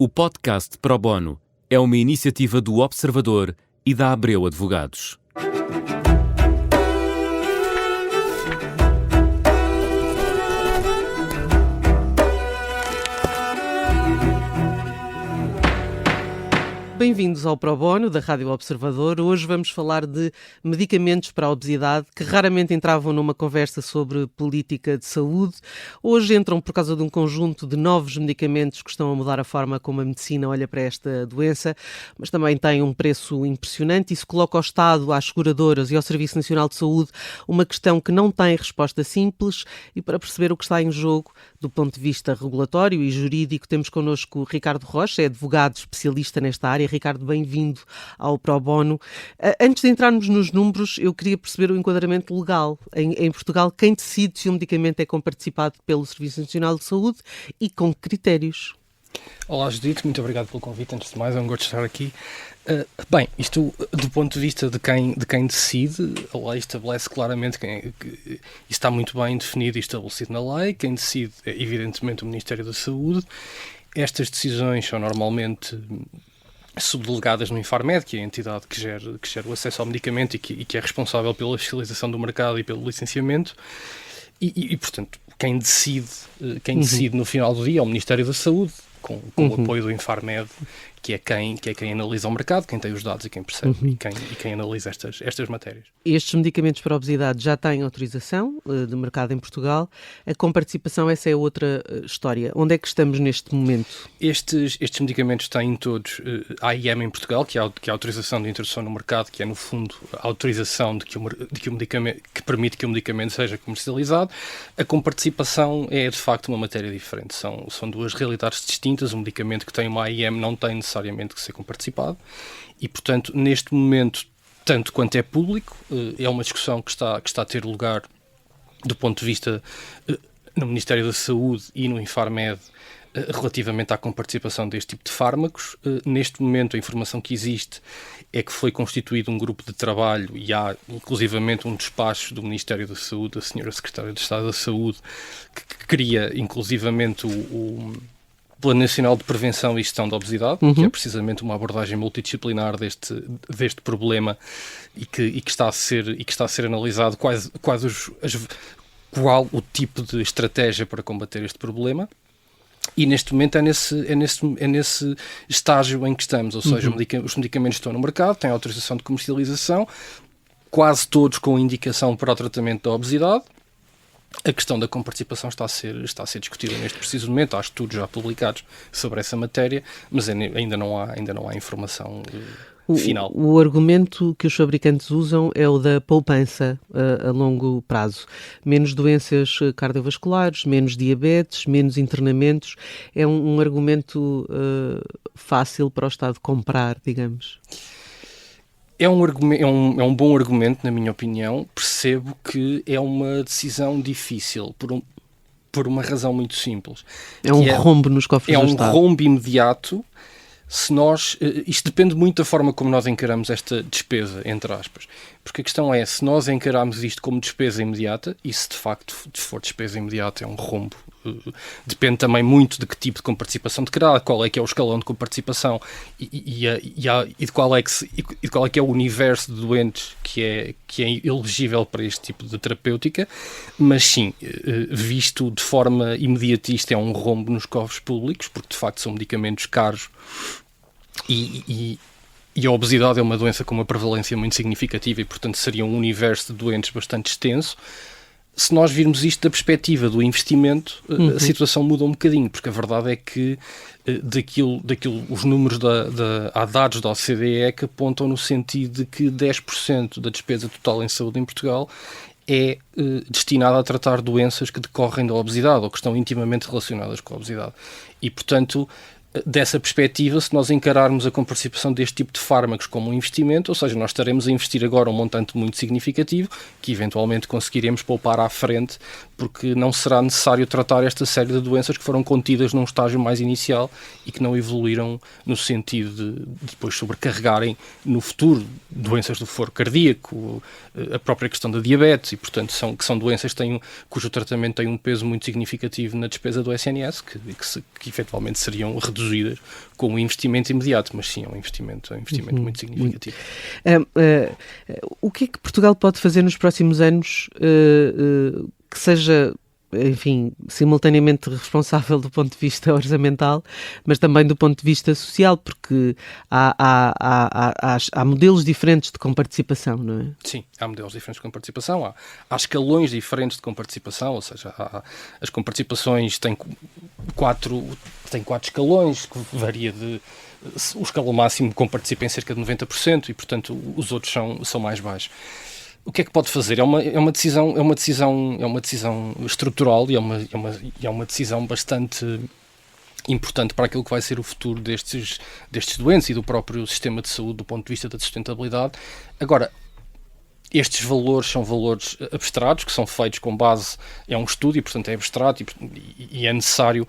O podcast Pro Bono é uma iniciativa do Observador e da Abreu Advogados. Bem-vindos ao Pro Bono da Rádio Observador. Hoje vamos falar de medicamentos para a obesidade que raramente entravam numa conversa sobre política de saúde. Hoje entram por causa de um conjunto de novos medicamentos que estão a mudar a forma como a medicina olha para esta doença, mas também têm um preço impressionante. Isso coloca ao Estado, às seguradoras e ao Serviço Nacional de Saúde uma questão que não tem resposta simples, e para perceber o que está em jogo do ponto de vista regulatório e jurídico temos connosco Ricardo Rocha, é advogado especialista nesta área. Ricardo, bem-vindo ao Pro Bono. Antes de entrarmos nos números, eu queria perceber o enquadramento legal. Em Portugal, quem decide se um medicamento é comparticipado pelo Serviço Nacional de Saúde e com que critérios? Olá, Judite, muito obrigado pelo convite. Antes de mais, é um gosto de estar aqui. Bem, isto do ponto de vista de quem decide, a lei estabelece claramente que isso está muito bem definido e estabelecido na lei. Quem decide é, evidentemente, o Ministério da Saúde. Estas decisões são normalmente subdelegadas no Infarmed, que é a entidade que gera o acesso ao medicamento e que é responsável pela fiscalização do mercado e pelo licenciamento. E portanto, quem decide no final do dia é o Ministério da Saúde, com o apoio do Infarmed, que é quem analisa o mercado, quem tem os dados e quem percebe e quem analisa estas matérias. Estes medicamentos para a obesidade já têm autorização de mercado em Portugal. A comparticipação, essa é outra história. Onde é que estamos neste momento? Estes medicamentos têm todos AIM em Portugal, que é a autorização de introdução no mercado, que é, no fundo, a autorização de que o medicamento, que permite que o medicamento seja comercializado. A comparticipação é, de facto, uma matéria diferente. São duas realidades distintas. O medicamento que tem uma AIM não tem necessariamente que ser comparticipado e, portanto, neste momento, tanto quanto é público, é uma discussão que está a ter lugar do ponto de vista no Ministério da Saúde e no Infarmed relativamente à comparticipação deste tipo de fármacos. Neste momento, a informação que existe é que foi constituído um grupo de trabalho e há, inclusivamente, um despacho do Ministério da Saúde, a senhora Secretária de Estado da Saúde, que cria, inclusivamente, o Plano Nacional de Prevenção e Gestão da Obesidade, que é precisamente uma abordagem multidisciplinar deste problema e que está a ser analisado qual o tipo de estratégia para combater este problema. E neste momento é nesse estágio em que estamos, ou seja, os medicamentos estão no mercado, têm autorização de comercialização, quase todos com indicação para o tratamento da obesidade. A questão da comparticipação está a ser discutida neste preciso momento. Há estudos já publicados sobre essa matéria, mas ainda não há informação final. O argumento que os fabricantes usam é o da poupança a longo prazo. Menos doenças cardiovasculares, menos diabetes, menos internamentos. É um argumento fácil para o Estado comprar, digamos. É um bom argumento, na minha opinião. Percebo que é uma decisão difícil, por uma razão muito simples. É um rombo nos cofres do Estado. É um rombo imediato. Isto depende muito da forma como nós encaramos esta despesa, entre aspas. Porque a questão é, se nós encararmos isto como despesa imediata, e se de facto for despesa imediata é um rombo, depende também muito de que tipo de comparticipação deverá, qual é que é o escalão de comparticipação e de qual é que é o universo de doentes que é elegível para este tipo de terapêutica. Mas sim, visto de forma imediatista, é um rombo nos cofres públicos, porque de facto são medicamentos caros e a obesidade é uma doença com uma prevalência muito significativa e, portanto, seria um universo de doentes bastante extenso. Se nós virmos isto da perspectiva do investimento, a situação muda um bocadinho, porque a verdade é que os números há dados da OCDE que apontam no sentido de que 10% da despesa total em saúde em Portugal é destinada a tratar doenças que decorrem da obesidade ou que estão intimamente relacionadas com a obesidade. E, portanto, dessa perspectiva, se nós encararmos a comparticipação deste tipo de fármacos como um investimento, ou seja, nós estaremos a investir agora um montante muito significativo que eventualmente conseguiremos poupar à frente, porque não será necessário tratar esta série de doenças que foram contidas num estágio mais inicial e que não evoluíram no sentido de depois sobrecarregarem no futuro doenças do foro cardíaco, a própria questão da diabetes, e portanto são doenças cujo tratamento tem um peso muito significativo na despesa do SNS, que efetualmente seriam reduzidas reduzidas com o investimento imediato, mas sim, é um investimento muito significativo. O que é que Portugal pode fazer nos próximos anos que seja, enfim, simultaneamente responsável do ponto de vista orçamental, mas também do ponto de vista social, porque há modelos diferentes de comparticipação, não é? Sim, há modelos diferentes de comparticipação, há escalões diferentes de comparticipação, ou seja, as comparticipações têm quatro escalões, que varia de... O escalão máximo comparticipa em cerca de 90% e, portanto, os outros são mais baixos. O que é que pode fazer? É uma decisão estrutural e é uma decisão bastante importante para aquilo que vai ser o futuro destes doentes e do próprio sistema de saúde do ponto de vista da sustentabilidade. Agora, estes valores são valores abstratos, que são feitos com base em um estudo e, portanto, é abstrato e é necessário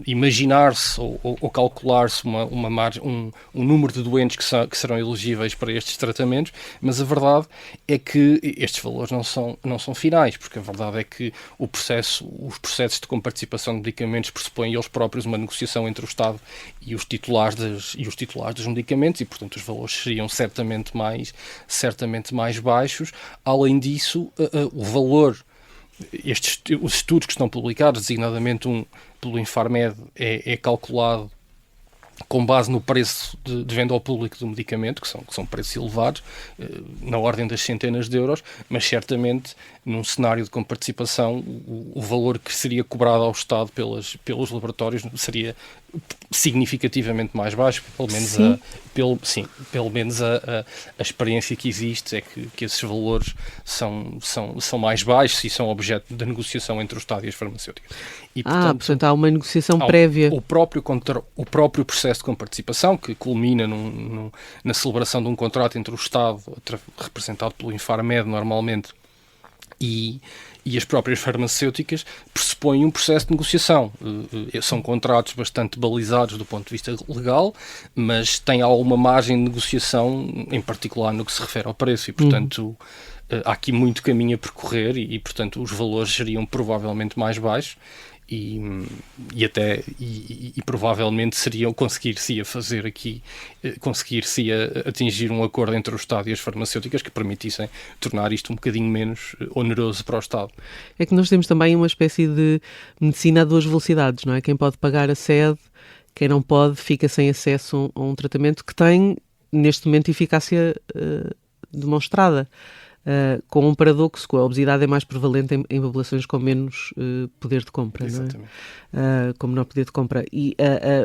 imaginar-se ou calcular-se uma margem, um número de doentes que serão elegíveis para estes tratamentos, mas a verdade é que estes valores não são finais, porque a verdade é que os processos de comparticipação de medicamentos pressupõem eles próprios uma negociação entre o Estado e os titulares dos medicamentos e, portanto, os valores seriam certamente mais baixos. Além disso, o valor, os estudos que estão publicados, designadamente pelo Infarmed, é calculado com base no preço de venda ao público do medicamento, que são preços elevados, na ordem das centenas de euros, mas certamente num cenário de comparticipação o valor que seria cobrado ao Estado pelos laboratórios seria significativamente mais baixo, pelo menos a experiência que existe é que esses valores são mais baixos e são objeto da negociação entre o Estado e as farmacêuticas. E, portanto há uma negociação prévia. O próprio processo de comparticipação, que culmina na celebração de um contrato entre o Estado, representado pelo Infarmed normalmente, e as próprias farmacêuticas, pressupõem um processo de negociação. São contratos bastante balizados do ponto de vista legal, mas têm alguma margem de negociação, em particular no que se refere ao preço, e portanto há aqui muito caminho a percorrer e portanto os valores seriam provavelmente mais baixos e provavelmente conseguir-se atingir um acordo entre o Estado e as farmacêuticas que permitissem tornar isto um bocadinho menos oneroso para o Estado. É que nós temos também uma espécie de medicina a duas velocidades, não é? Quem pode pagar acede, quem não pode fica sem acesso a um tratamento que tem, neste momento, eficácia demonstrada. Com um paradoxo, a obesidade é mais prevalente em populações com menos poder de compra. Exatamente. Não é? Com menor poder de compra. E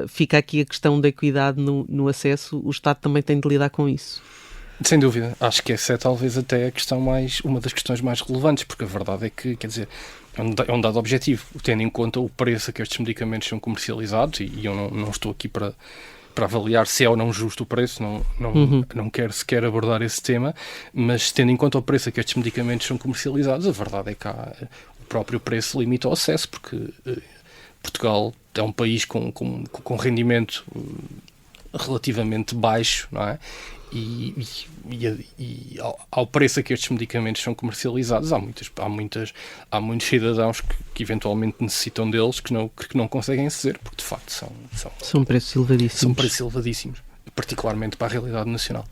fica aqui a questão da equidade no acesso, o Estado também tem de lidar com isso. Sem dúvida. Acho que essa é talvez até uma das questões mais relevantes, porque a verdade é que, quer dizer, é um dado objetivo, tendo em conta o preço a que estes medicamentos são comercializados, e eu não estou aqui para avaliar se é ou não justo o preço, não quero sequer abordar esse tema, mas tendo em conta o preço a que estes medicamentos são comercializados, a verdade é que o próprio preço limita o acesso, porque Portugal é um país com rendimento relativamente baixo, não é? E ao preço a que estes medicamentos são comercializados, há muitos cidadãos que eventualmente necessitam deles que não conseguem aceder, porque de facto são preços elevadíssimos. São preços elevadíssimos, particularmente para a realidade nacional.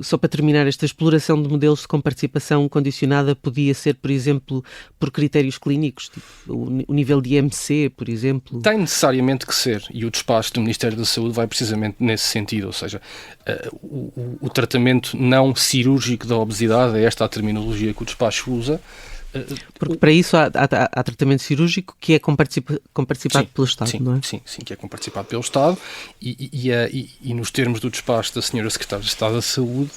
Só para terminar, esta exploração de modelos de comparticipação condicionada podia ser, por exemplo, por critérios clínicos, tipo o nível de IMC, por exemplo? Tem necessariamente que ser, e o despacho do Ministério da Saúde vai precisamente nesse sentido, ou seja, o tratamento não cirúrgico da obesidade, é esta a terminologia que o despacho usa. Porque para isso há tratamento cirúrgico que é comparticipado pelo Estado, não é? Sim, que é comparticipado pelo Estado e nos termos do despacho da Sra. Secretária de Estado da Saúde,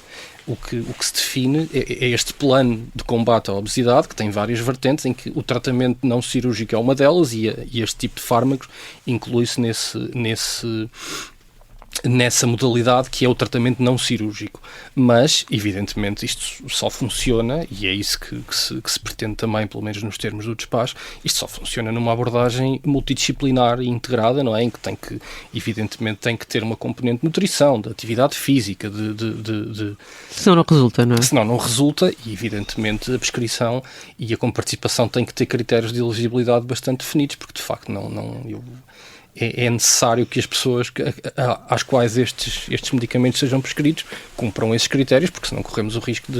o que se define é este plano de combate à obesidade, que tem várias vertentes, em que o tratamento não cirúrgico é uma delas e este tipo de fármacos inclui-se nessa modalidade que é o tratamento não cirúrgico. Mas, evidentemente, isto só funciona, e é isso que se pretende também, pelo menos nos termos do despacho, isto só funciona numa abordagem multidisciplinar e integrada, não é? Em que evidentemente, tem que ter uma componente de nutrição, de atividade física, Senão não resulta, não é? Senão não resulta, e evidentemente a prescrição e a comparticipação tem que ter critérios de elegibilidade bastante definidos, porque de facto é necessário que as pessoas às quais estes medicamentos sejam prescritos cumpram esses critérios, porque senão corremos o risco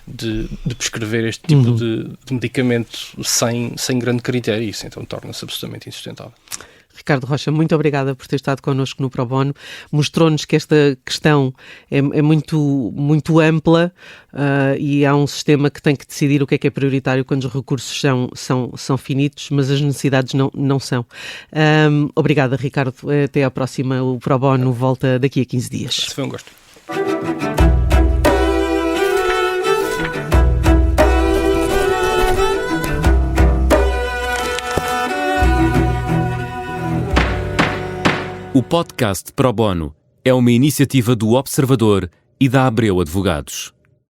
de prescrever este tipo de medicamento sem grande critério, e isso então torna-se absolutamente insustentável. Ricardo Rocha, muito obrigada por ter estado connosco no Pro Bono. Mostrou-nos que esta questão é muito, muito ampla e há um sistema que tem que decidir o que é prioritário quando os recursos são finitos, mas as necessidades não são. Obrigada, Ricardo. Até à próxima. O Pro Bono volta daqui a 15 dias. Foi um gosto. O podcast Pro Bono é uma iniciativa do Observador e da Abreu Advogados.